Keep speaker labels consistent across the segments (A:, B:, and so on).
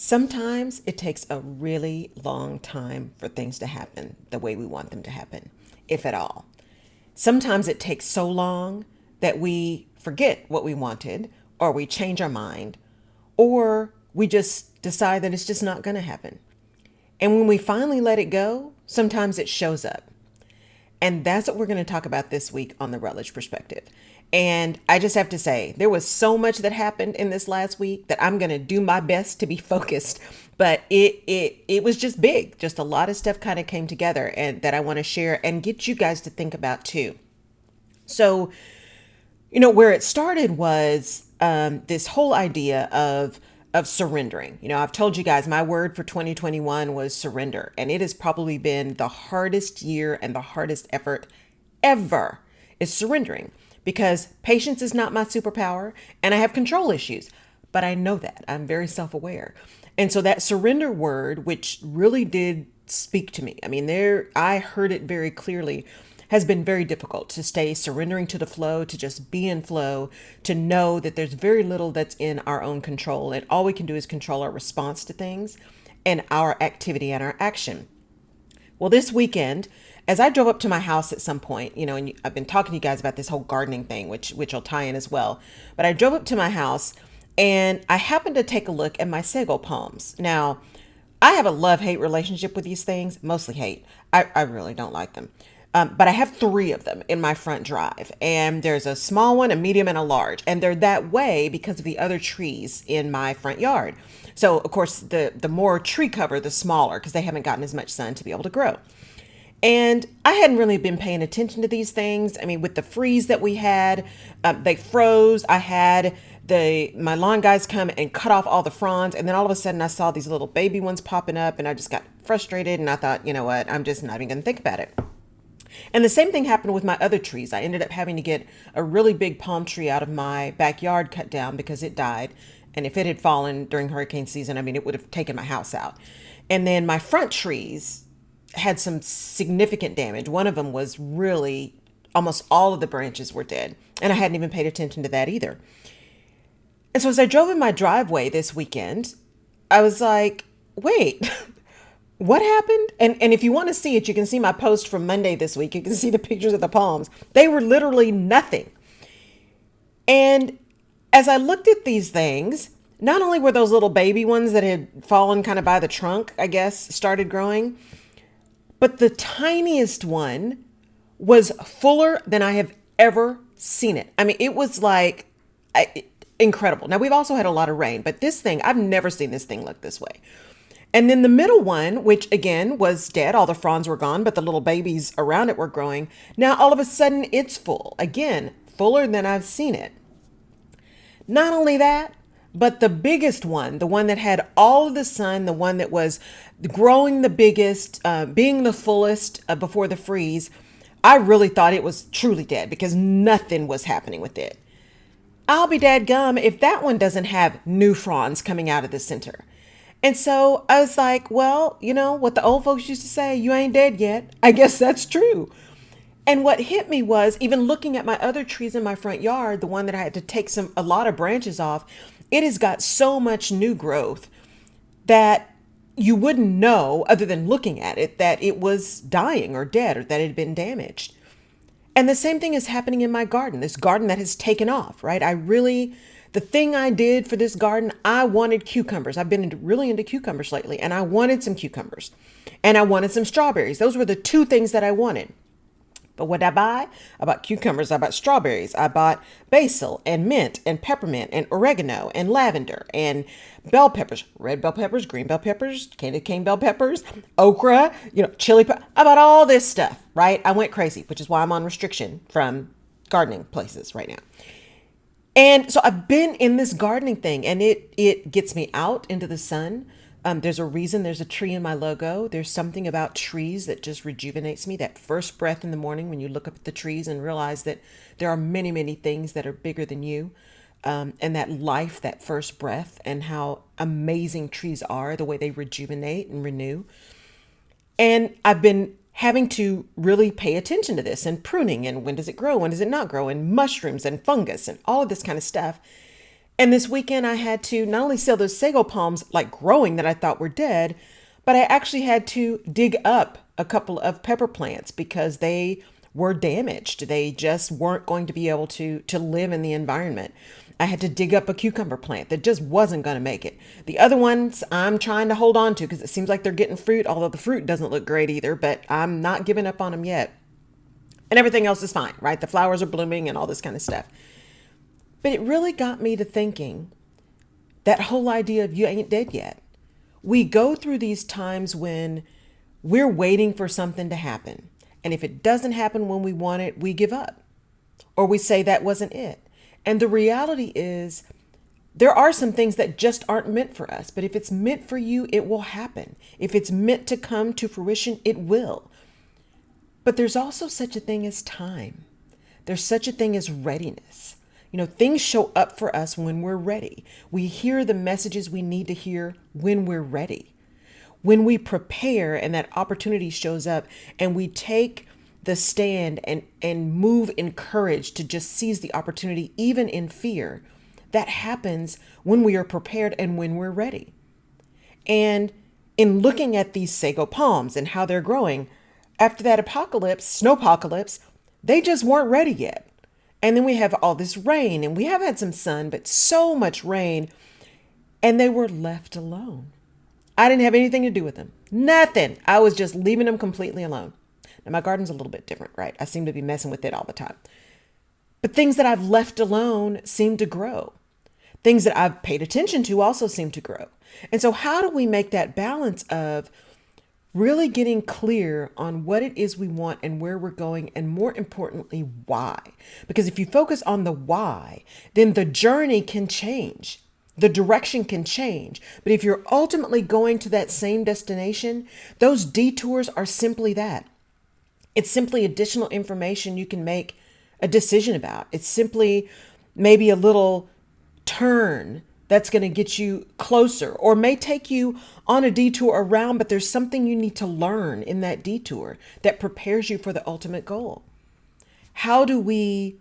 A: Sometimes it takes a really long time for things to happen the way we want them to happen, if at all. Sometimes it takes so long that we forget what we wanted, or we change our mind, or we just decide that it's just not going to happen. And when we finally let it go, sometimes it shows up. And that's what we're going to talk about this week on the Rutledge Perspective. And I just have to say, there was so much that happened in this last week that I'm going to do my best to be focused. But it was just big. Just a lot of stuff kind of came together and that I want to share and get you guys to think about too. So, where it started was this whole idea of surrendering. I've told you guys my word for 2021 was surrender, and it has probably been the hardest year and the hardest effort ever is surrendering, because patience is not my superpower and I have control issues, but I know that. I'm very self-aware. And so that surrender word, which really did speak to me. I mean, I heard it very clearly, has been very difficult to stay surrendering to the flow, to just be in flow, to know that there's very little that's in our own control. And all we can do is control our response to things and our activity and our action. Well, this weekend, as I drove up to my house at some point, and I've been talking to you guys about this whole gardening thing, which will tie in as well. But I drove up to my house and I happened to take a look at my sago palms. Now, I have a love-hate relationship with these things, mostly hate. I really don't like them. But I have three of them in my front drive, and there's a small one, a medium, and a large, and they're that way because of the other trees in my front yard. So, of course, the more tree cover, the smaller, because they haven't gotten as much sun to be able to grow. And I hadn't really been paying attention to these things. I mean, with the freeze that we had, they froze. I had my lawn guys come and cut off all the fronds, and then all of a sudden I saw these little baby ones popping up, and I just got frustrated, and I thought, you know what, I'm just not even going to think about it. And the same thing happened with my other trees. I ended up having to get a really big palm tree out of my backyard cut down because it died. And if it had fallen during hurricane season, I mean, it would have taken my house out. And then my front trees had some significant damage. One of them was really, almost all of the branches were dead. And I hadn't even paid attention to that either. And so as I drove in my driveway this weekend, I was like, wait, what happened? And if you want to see it, you can see my post from Monday this week. You can see the pictures of the palms. They were literally nothing. And as I looked at these things, not only were those little baby ones that had fallen kind of by the trunk, I guess, started growing, but the tiniest one was fuller than I have ever seen it. I mean, it was like incredible. Now, we've also had a lot of rain, but this thing, I've never seen this thing look this way. And then the middle one, which again was dead, all the fronds were gone, but the little babies around it were growing. Now, all of a sudden, it's full. Again, fuller than I've seen it. Not only that, but the biggest one, the one that had all of the sun, the one that was growing the biggest, being the fullest before the freeze, I really thought it was truly dead because nothing was happening with it. I'll be dadgum if that one doesn't have new fronds coming out of the center. And so I was like, well, you know what the old folks used to say, you ain't dead yet. I guess that's true. And what hit me was even looking at my other trees in my front yard, the one that I had to take a lot of branches off, it has got so much new growth that you wouldn't know other than looking at it that it was dying or dead or that it had been damaged. And the same thing is happening in my garden, this garden that has taken off, right? The thing I did for this garden, I wanted cucumbers. I've been really into cucumbers lately, and I wanted some cucumbers and I wanted some strawberries. Those were the two things that I wanted. But what did I buy? I bought cucumbers, I bought strawberries, I bought basil and mint and peppermint and oregano and lavender and bell peppers, red bell peppers, green bell peppers, candy cane bell peppers, okra, chili pepper. I bought all this stuff, right? I went crazy, which is why I'm on restriction from gardening places right now. And so I've been in this gardening thing, and it gets me out into the sun. There's a reason there's a tree in my logo. There's something about trees that just rejuvenates me. That first breath in the morning when you look up at the trees and realize that there are many, many things that are bigger than you. And that life, that first breath, and how amazing trees are, the way they rejuvenate and renew. And I've been having to really pay attention to this and pruning and when does it grow, when does it not grow, and mushrooms and fungus and all of this kind of stuff. And this weekend I had to not only see those sago palms like growing that I thought were dead, but I actually had to dig up a couple of pepper plants because they were damaged. They just weren't going to be able to live in the environment. I had to dig up a cucumber plant that just wasn't going to make it. The other ones I'm trying to hold on to because it seems like they're getting fruit, although the fruit doesn't look great either, but I'm not giving up on them yet. And everything else is fine, right? The flowers are blooming and all this kind of stuff. But it really got me to thinking that whole idea of you ain't dead yet. We go through these times when we're waiting for something to happen. And if it doesn't happen when we want it, we give up. Or we say that wasn't it. And the reality is there are some things that just aren't meant for us. But if it's meant for you, it will happen. If it's meant to come to fruition, it will. But there's also such a thing as time. There's such a thing as readiness. Things show up for us when we're ready. We hear the messages we need to hear when we're ready. When we prepare and that opportunity shows up and we take the stand and move in courage to just seize the opportunity, even in fear, that happens when we are prepared and when we're ready. And in looking at these sago palms and how they're growing, after that snowpocalypse, they just weren't ready yet. And then we have all this rain, and we have had some sun, but so much rain, and they were left alone. I didn't have anything to do with them. Nothing. I was just leaving them completely alone. Now, my garden's a little bit different, right? I seem to be messing with it all the time. But things that I've left alone seem to grow. Things that I've paid attention to also seem to grow. And so how do we make that balance of really getting clear on what it is we want and where we're going, and more importantly, why? Because if you focus on the why, then the journey can change. The direction can change. But if you're ultimately going to that same destination, those detours are simply that. It's simply additional information you can make a decision about. It's simply maybe a little turn that's going to get you closer, or may take you on a detour around, but there's something you need to learn in that detour that prepares you for the ultimate goal. How do we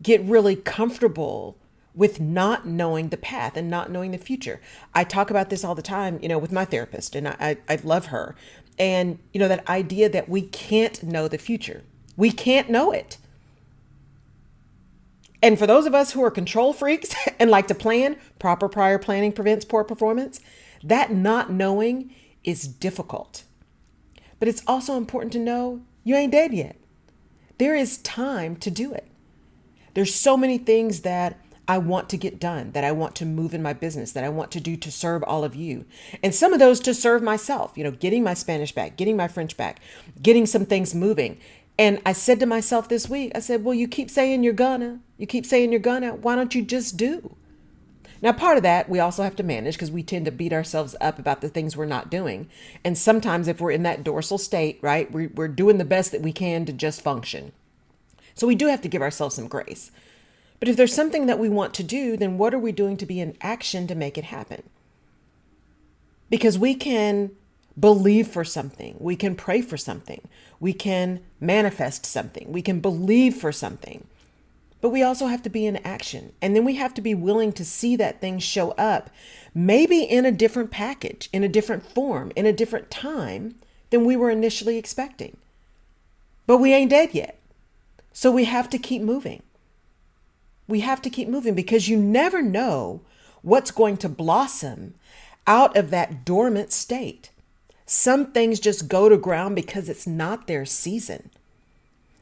A: get really comfortable with not knowing the path and not knowing the future? I talk about this all the time, with my therapist, and I love her. And, that idea that we can't know the future. We can't know it. And for those of us who are control freaks and like to plan, proper prior planning prevents poor performance. That not knowing is difficult. But it's also important to know you ain't dead yet. There is time to do it. There's so many things that I want to get done, that I want to move in my business, that I want to do to serve all of you. And some of those to serve myself, getting my Spanish back, getting my French back, getting some things moving. And I said to myself this week, I said, well, you keep saying you're gonna, why don't you just do? Now, part of that we also have to manage because we tend to beat ourselves up about the things we're not doing. And sometimes if we're in that dorsal state, right, we're doing the best that we can to just function. So we do have to give ourselves some grace. But if there's something that we want to do, then what are we doing to be in action to make it happen? Because we can believe for something. We can pray for something. We can manifest something. We can believe for something. But we also have to be in action. And then we have to be willing to see that thing show up, maybe in a different package, in a different form, in a different time than we were initially expecting. But we ain't dead yet. So we have to keep moving. We have to keep moving because you never know what's going to blossom out of that dormant state. Some things just go to ground because it's not their season.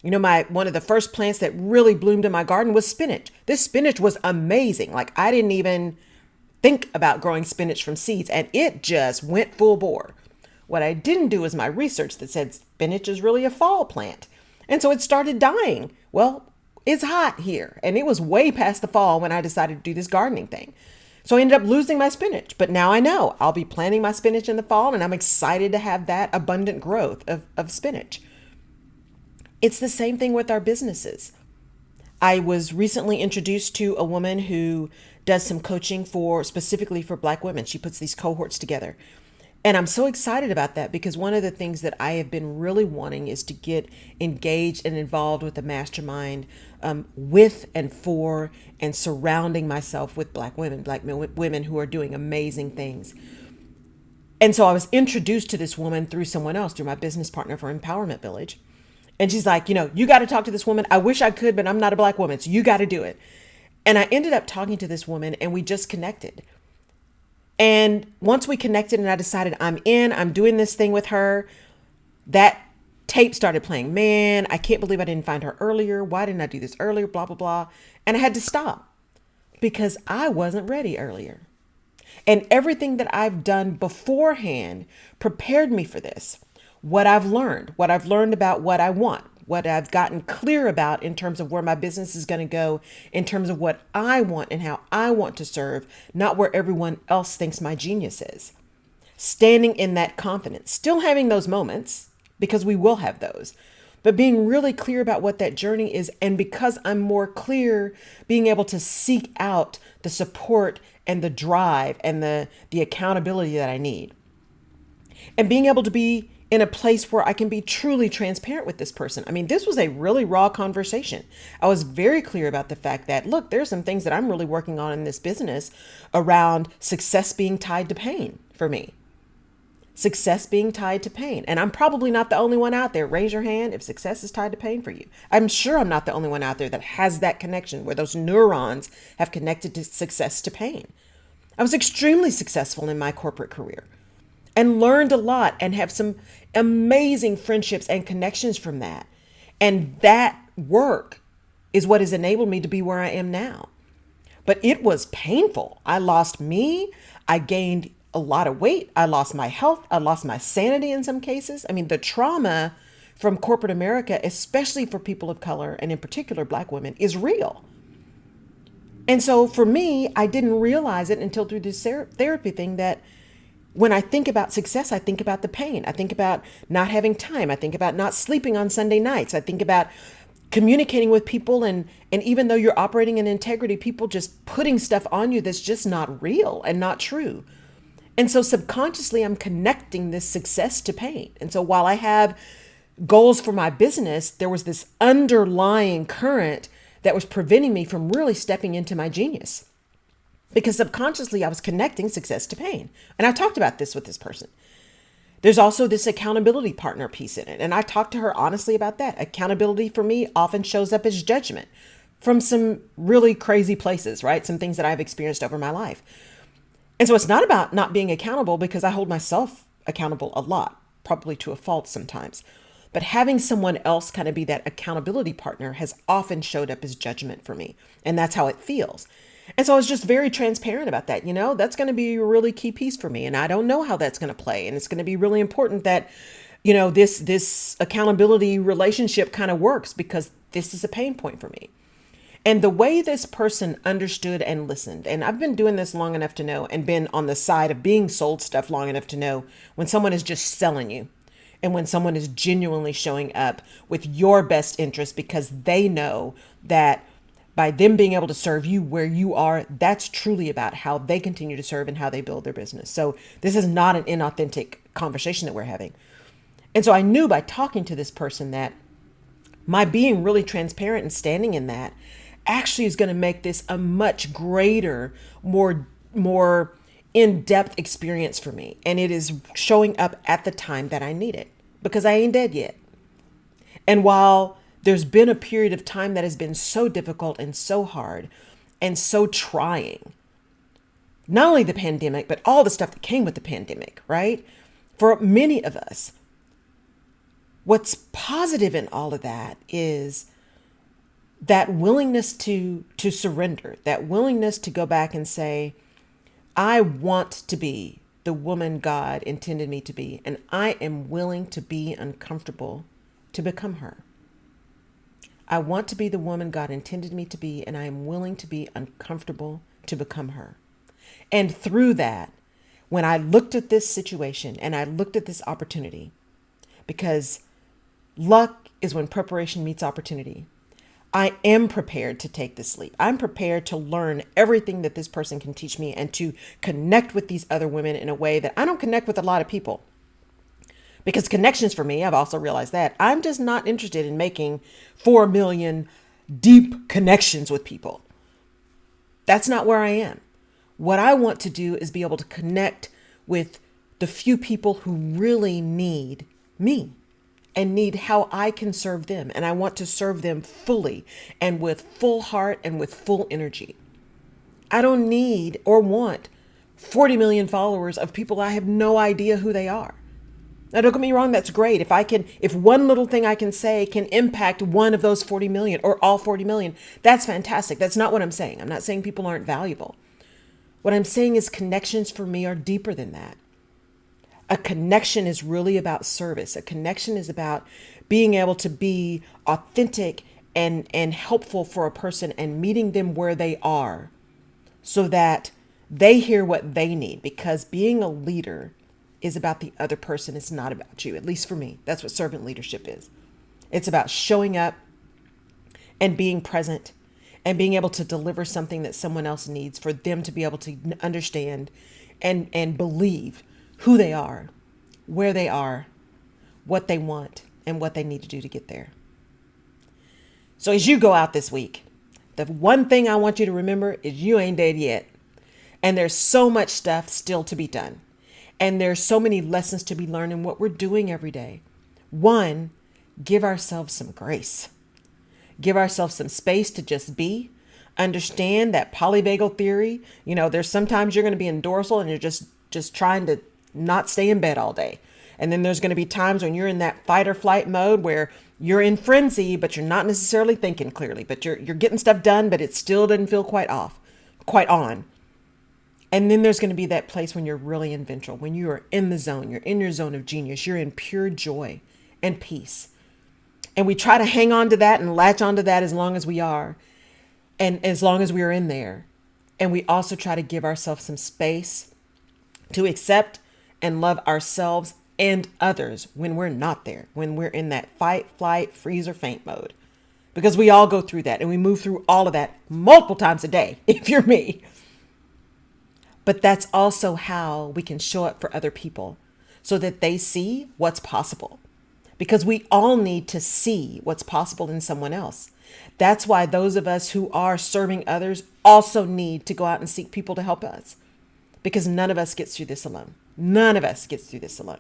A: One of the first plants that really bloomed in my garden was spinach. This spinach was amazing. Like, I didn't even think about growing spinach from seeds, and it just went full bore. What I didn't do is my research that said spinach is really a fall plant. And so it started dying. Well, it's hot here, and it was way past the fall when I decided to do this gardening thing. So I ended up losing my spinach, but now I know I'll be planting my spinach in the fall, and I'm excited to have that abundant growth of spinach. It's the same thing with our businesses. I was recently introduced to a woman who does some coaching specifically for Black women. She puts these cohorts together. And I'm so excited about that because one of the things that I have been really wanting is to get engaged and involved with the mastermind, with and for and surrounding myself with Black women who are doing amazing things. And so I was introduced to this woman through someone else, through my business partner for Empowerment Village. And she's like, you got to talk to this woman. I wish I could, but I'm not a Black woman. So you got to do it. And I ended up talking to this woman and we just connected. And once we connected and I decided I'm doing this thing with her, that tape started playing. Man, I can't believe I didn't find her earlier. Why didn't I do this earlier? Blah, blah, blah. And I had to stop because I wasn't ready earlier. And everything that I've done beforehand prepared me for this. What I've learned about what I want, what I've gotten clear about in terms of where my business is going to go, in terms of what I want and how I want to serve, not where everyone else thinks my genius is. Standing in that confidence, still having those moments, because we will have those, but being really clear about what that journey is. And because I'm more clear, being able to seek out the support and the drive and the accountability that I need. And being able to be in a place where I can be truly transparent with this person. I mean, this was a really raw conversation. I was very clear about the fact that, look, there's some things that I'm really working on in this business around success being tied to pain for me. Success being tied to pain. And I'm probably not the only one out there. Raise your hand if success is tied to pain for you. I'm sure I'm not the only one out there that has that connection where those neurons have connected to success to pain. I was extremely successful in my corporate career and learned a lot and have some amazing friendships and connections from that. And that work is what has enabled me to be where I am now. But it was painful. I lost me. I gained a lot of weight. I lost my health. I lost my sanity in some cases. I mean, the trauma from corporate America, especially for people of color and in particular Black women, is real. And so for me, I didn't realize it until through this therapy thing that when I think about success, I think about the pain. I think about not having time. I think about not sleeping on Sunday nights. I think about communicating with people and even though you're operating in integrity, people just putting stuff on you that's just not real and not true. And so subconsciously, I'm connecting this success to pain. And so while I have goals for my business, there was this underlying current that was preventing me from really stepping into my genius. Because subconsciously, I was connecting success to pain. And I talked about this with this person. There's also this accountability partner piece in it. And I talked to her honestly about that. Accountability for me often shows up as judgment from some really crazy places, right? Some things that I've experienced over my life. And so it's not about not being accountable because I hold myself accountable a lot, probably to a fault sometimes. But having someone else kind of be that accountability partner has often showed up as judgment for me. And that's how it feels. And so I was just very transparent about that. That's going to be a really key piece for me. And I don't know how that's going to play. And it's going to be really important that, this accountability relationship kind of works because this is a pain point for me. And the way this person understood and listened, and I've been doing this long enough to know and been on the side of being sold stuff long enough to know when someone is just selling you and when someone is genuinely showing up with your best interest because they know that by them being able to serve you where you are, that's truly about how they continue to serve and how they build their business. So this is not an inauthentic conversation that we're having. And so I knew by talking to this person that my being really transparent and standing in that actually is going to make this a much greater, more in-depth experience for me. And it is showing up at the time that I need it because I ain't dead yet. And while there's been a period of time that has been so difficult and so hard and so trying, not only the pandemic, but all the stuff that came with the pandemic, right? For many of us, what's positive in all of that is that willingness to surrender, that willingness to go back and say, I want to be the woman God intended me to be, and I am willing to be uncomfortable to become her. I want to be the woman God intended me to be, and I am willing to be uncomfortable to become her. And through that, when I looked at this situation and I looked at this opportunity, because luck is when preparation meets opportunity, I am prepared to take this leap. I'm prepared to learn everything that this person can teach me and to connect with these other women in a way that I don't connect with a lot of people. Because connections for me, I've also realized that I'm just not interested in making 4 million deep connections with people. That's not where I am. What I want to do is be able to connect with the few people who really need me and need how I can serve them. And I want to serve them fully and with full heart and with full energy. I don't need or want 40 million followers of people I have no idea who they are. Now, don't get me wrong, that's great. If one little thing I can say can impact one of those 40 million or all 40 million, that's fantastic. That's not what I'm saying. I'm not saying people aren't valuable. What I'm saying is connections for me are deeper than that. A connection is really about service. A connection is about being able to be authentic and helpful for a person and meeting them where they are so that they hear what they need. Because being a leader is about the other person. It's not about you. At least for me, that's what servant leadership is. It's about showing up and being present and being able to deliver something that someone else needs for them to be able to understand and believe who they are, where they are, what they want, and what they need to do to get there. So as you go out this week, the one thing I want you to remember is you ain't dead yet. And there's so much stuff still to be done. And there's so many lessons to be learned in what we're doing every day. One, give ourselves some grace. Give ourselves some space to just be. Understand that polyvagal theory. There's sometimes you're going to be in dorsal and you're just trying to not stay in bed all day. And then there's going to be times when you're in that fight or flight mode where you're in frenzy, but you're not necessarily thinking clearly, but you're getting stuff done, but it still doesn't feel quite on. And then there's going to be that place when you're really in ventral, when you are in the zone, you're in your zone of genius, you're in pure joy and peace. And we try to hang on to that and latch onto that as long as we are, and as long as we are in there. And we also try to give ourselves some space to accept and love ourselves and others when we're not there, when we're in that fight, flight, freeze, or faint mode. Because we all go through that and we move through all of that multiple times a day, if you're me. But that's also how we can show up for other people so that they see what's possible. Because we all need to see what's possible in someone else. That's why those of us who are serving others also need to go out and seek people to help us. Because none of us gets through this alone. None of us gets through this alone.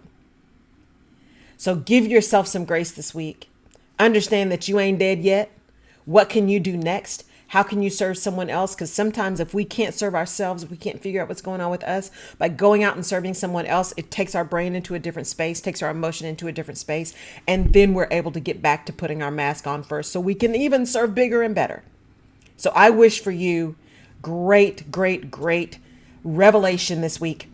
A: So give yourself some grace this week. Understand that you ain't dead yet. What can you do next? How can you serve someone else? Because sometimes if we can't serve ourselves, if we can't figure out what's going on with us, by going out and serving someone else, it takes our brain into a different space, takes our emotion into a different space. And then we're able to get back to putting our mask on first so we can even serve bigger and better. So I wish for you great, great, great revelation this week.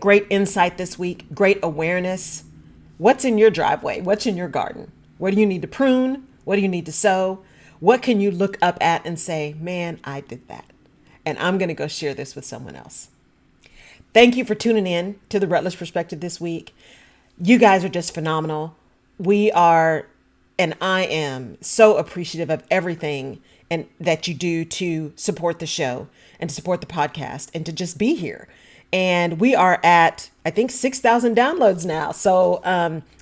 A: Great insight this week. Great awareness. What's in your driveway? What's in your garden? What do you need to prune? What do you need to sow? What can you look up at and say, man, I did that. And I'm going to go share this with someone else. Thank you for tuning in to the Rutledge Perspective this week. You guys are just phenomenal. We are, and I am so appreciative of everything and that you do to support the show and to support the podcast and to just be here. And we are at, I think, 6,000 downloads now. So,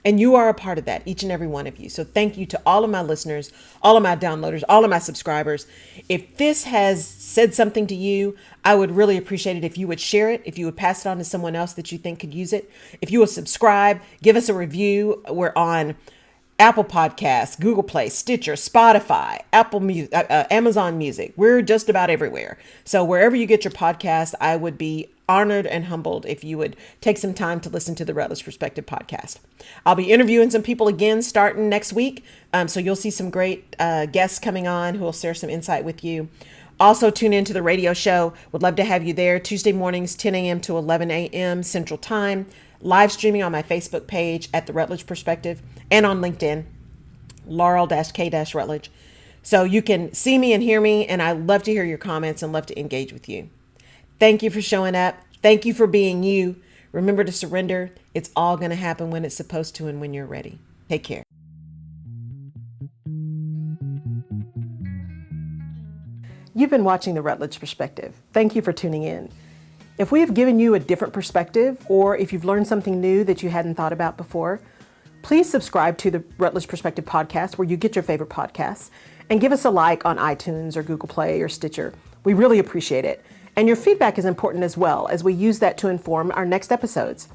A: and you are a part of that, each and every one of you. So thank you to all of my listeners, all of my downloaders, all of my subscribers. If this has said something to you, I would really appreciate it if you would share it, if you would pass it on to someone else that you think could use it. If you will subscribe, give us a review. We're on Apple Podcasts, Google Play, Stitcher, Spotify, Apple Music, Amazon Music. We're just about everywhere. So wherever you get your podcast, I would be honored and humbled if you would take some time to listen to the Rutledge Perspective podcast. I'll be interviewing some people again starting next week. So you'll see some great guests coming on who will share some insight with you. Also tune into the radio show. Would love to have you there Tuesday mornings, 10 a.m. to 11 a.m. Central Time. Live streaming on my Facebook page at the Rutledge Perspective and on LinkedIn, Laurel-K-Rutledge. So you can see me and hear me, and I love to hear your comments and love to engage with you. Thank you for showing up. Thank you for being you. Remember to surrender. It's all going to happen when it's supposed to and when you're ready. Take care.
B: You've been watching The Rutledge Perspective. Thank you for tuning in. If we have given you a different perspective, or if you've learned something new that you hadn't thought about before, please subscribe to the Rutledge Perspective podcast where you get your favorite podcasts, and give us a like on iTunes or Google Play or Stitcher. We really appreciate it. And your feedback is important as well, as we use that to inform our next episodes.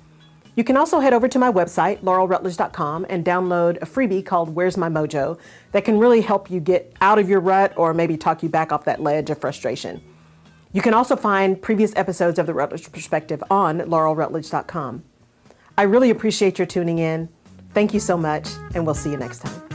B: You can also head over to my website, laurelrutledge.com, and download a freebie called Where's My Mojo that can really help you get out of your rut or maybe talk you back off that ledge of frustration. You can also find previous episodes of The Rutledge Perspective on laurelrutledge.com. I really appreciate your tuning in. Thank you so much, and we'll see you next time.